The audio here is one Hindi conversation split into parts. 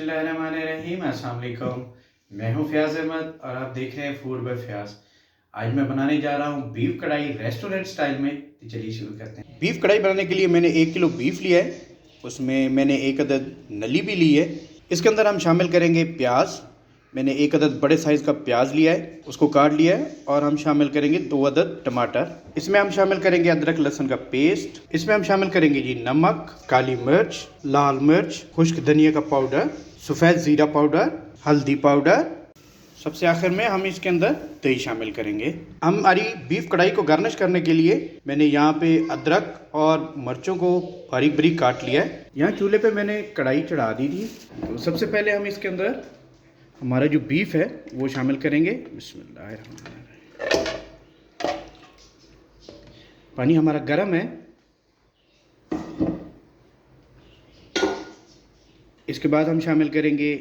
बिस्मिल्लाहिर्रहमानिर्रहीम, अस्सलाम वालेकुम। मैं हूं फ़याज़ अहमद और आप देख रहे हैं फूड बाय फ़याज़। आज मैं बनाने जा रहा हूं बीफ कढ़ाई रेस्टोरेंट स्टाइल में। तो चलिए शुरू करते हैं। बीफ कढ़ाई बनाने के लिए मैंने 1 किलो बीफ लिया है। उसमें मैंने 1 अदद नली भी ली है। इसके अंदर हम शामिल करेंगे प्याज। मैंने 1 अदद बड़े साइज़ का प्याज लिया है, उसको काट लिया है। और हम शामिल करेंगे 2 अदद टमाटर। इसमें हम शामिल करेंगे अदरक लहसुन का पेस्ट। इसमें हम शामिल करेंगे जी नमक, काली मिर्च, लाल मिर्च, खुश्क धनिया का पाउडर, सफ़ेद ज़ीरा पाउडर, हल्दी पाउडर। सबसे आखिर में हम इसके अंदर दही शामिल करेंगे। हमारी बीफ कढ़ाई को गार्निश करने के लिए मैंने यहाँ पे अदरक और मिर्चों को बारीक बारीक काट लिया है। यहाँ चूल्हे पे मैंने कढ़ाई चढ़ा दी थी। तो सबसे पहले हम इसके अंदर हमारा जो बीफ है वो शामिल करेंगे। बिस्मिल्लाहिर्रहमानिर्रहीम। पानी हमारा गर्म है। इसके बाद हम शामिल करेंगे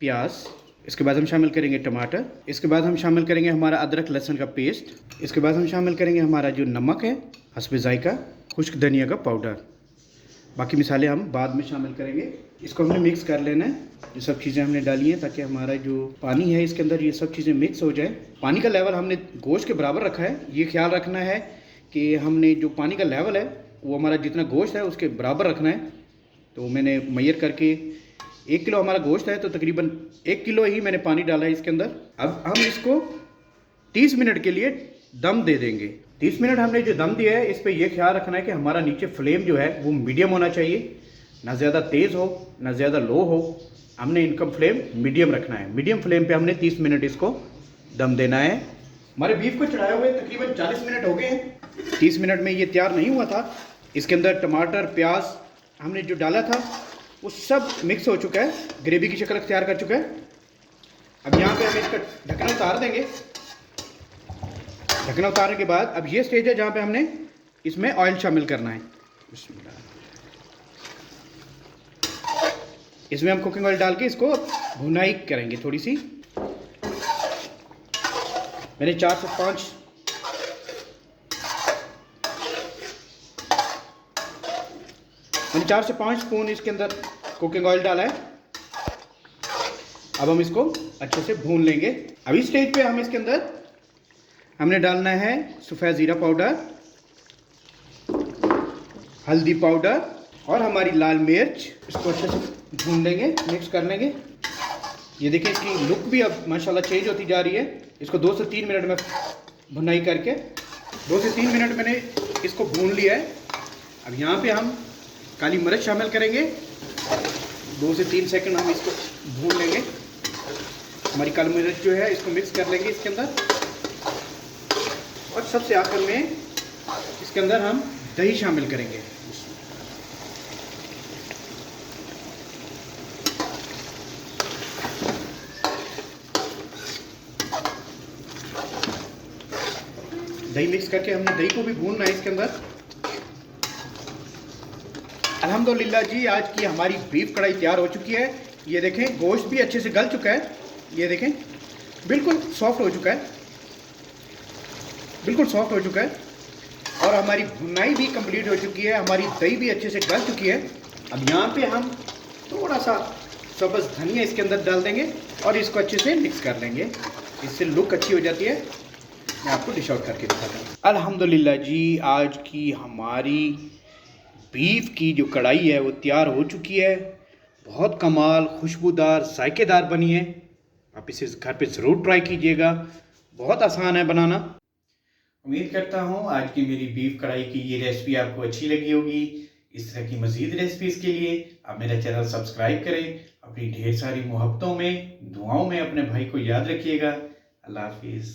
प्याज। इसके बाद हम शामिल करेंगे टमाटर। इसके बाद हम शामिल करेंगे हमारा अदरक लहसुन का पेस्ट। इसके बाद हम शामिल करेंगे हमारा जो नमक है हस्बे जायका, खुश्क धनिया का पाउडर। बाकी मसाले हम बाद में शामिल करेंगे। इसको हमने मिक्स कर लेना है। ये सब चीज़ें हमने डाली हैं ताकि हमारा जो पानी है इसके अंदर ये सब चीज़ें मिक्स हो जाए। पानी का लेवल हमने गोश्त के बराबर रखा है। ये ख्याल रखना है कि हमने जो पानी का लेवल है वो हमारा जितना गोश्त है उसके बराबर रखना है। तो मैंने मैयर करके 1 किलो हमारा गोश्त है तो तकरीबन 1 किलो ही मैंने पानी डाला है इसके अंदर। अब हम इसको 30 मिनट के लिए दम दे देंगे। 30 मिनट हमने जो दम दिया है इस पर यह ख्याल रखना है कि हमारा नीचे फ्लेम जो है वो मीडियम होना चाहिए, ना ज़्यादा तेज़ हो ना ज़्यादा लो हो। हमने इनका फ्लेम मीडियम रखना है। मीडियम फ्लेम पे हमने 30 मिनट इसको दम देना है। हमारे बीफ को चढ़ाए हुए तकरीबन 40 मिनट हो गए हैं। 30 मिनट में ये तैयार नहीं हुआ था। इसके अंदर टमाटर प्याज हमने जो डाला था वो सब मिक्स हो चुका है, ग्रेवी की शक्ल तैयार कर चुका है। अब यहाँ पे हम इसका ढक्कन उतार देंगे। ढक्कन उतारने के बाद अब ये स्टेज है जहाँ पे हमने इसमें ऑयल शामिल करना है। इसमें हम कुकिंग ऑयल डाल के इसको भुनाई करेंगे थोड़ी सी। मैंने 4 से 5 स्पून इसके अंदर कुकिंग ऑयल डाला है। अब हम इसको अच्छे से भून लेंगे। अभी स्टेज पे हम इसके अंदर हमने डालना है सफ़ेद ज़ीरा पाउडर, हल्दी पाउडर और हमारी लाल मिर्च। इसको अच्छे से भून लेंगे, मिक्स कर लेंगे। ये देखिए इसकी लुक भी अब माशाल्लाह चेंज होती जा रही है। इसको 2 से 3 मिनट में भुनाई करके 2 से 3 मिनट मैंने इसको भून लिया है। अब यहाँ पे हम काली मिर्च शामिल करेंगे। 2 से 3 सेकंड हम इसको भून लेंगे। हमारी काली मिर्च जो है इसको मिक्स कर लेंगे इसके अंदर। और सबसे आखिर में इसके अंदर हम दही शामिल करेंगे। दही मिक्स करके हमने दही को भी भूनना है इसके अंदर। अल्हम्दुलिल्लाह जी, आज की हमारी बीफ कढ़ाई तैयार हो चुकी है। ये देखें गोश्त भी अच्छे से गल चुका है। ये देखें बिल्कुल सॉफ्ट हो चुका है, बिल्कुल सॉफ्ट हो चुका है। और हमारी भुनाई भी कंप्लीट हो चुकी है। हमारी दही भी अच्छे से गल चुकी है। अब यहाँ पे हम थोड़ा सा सब्ज़ धनिया इसके अंदर डाल देंगे और इसको अच्छे से मिक्स कर लेंगे। इससे लुक अच्छी हो जाती है। मैं आपको डिश आउट करके दिखाता हूँ। अल्हम्दुलिल्लाह जी, आज की हमारी बीफ की जो कढ़ाई है वो तैयार हो चुकी है। बहुत कमाल, खुशबूदार, जायकेदार बनी है। आप इसे घर पे ज़रूर ट्राई कीजिएगा। बहुत आसान है बनाना। उम्मीद करता हूँ आज की मेरी बीफ कढ़ाई की ये रेसिपी आपको अच्छी लगी होगी। इस तरह की मज़ीद रेसिपीज़ के लिए आप मेरा चैनल सब्सक्राइब करें। अपनी ढेर सारी मोहब्बतों में, दुआओं में अपने भाई को याद रखिएगा। अल्लाह हाफिज़।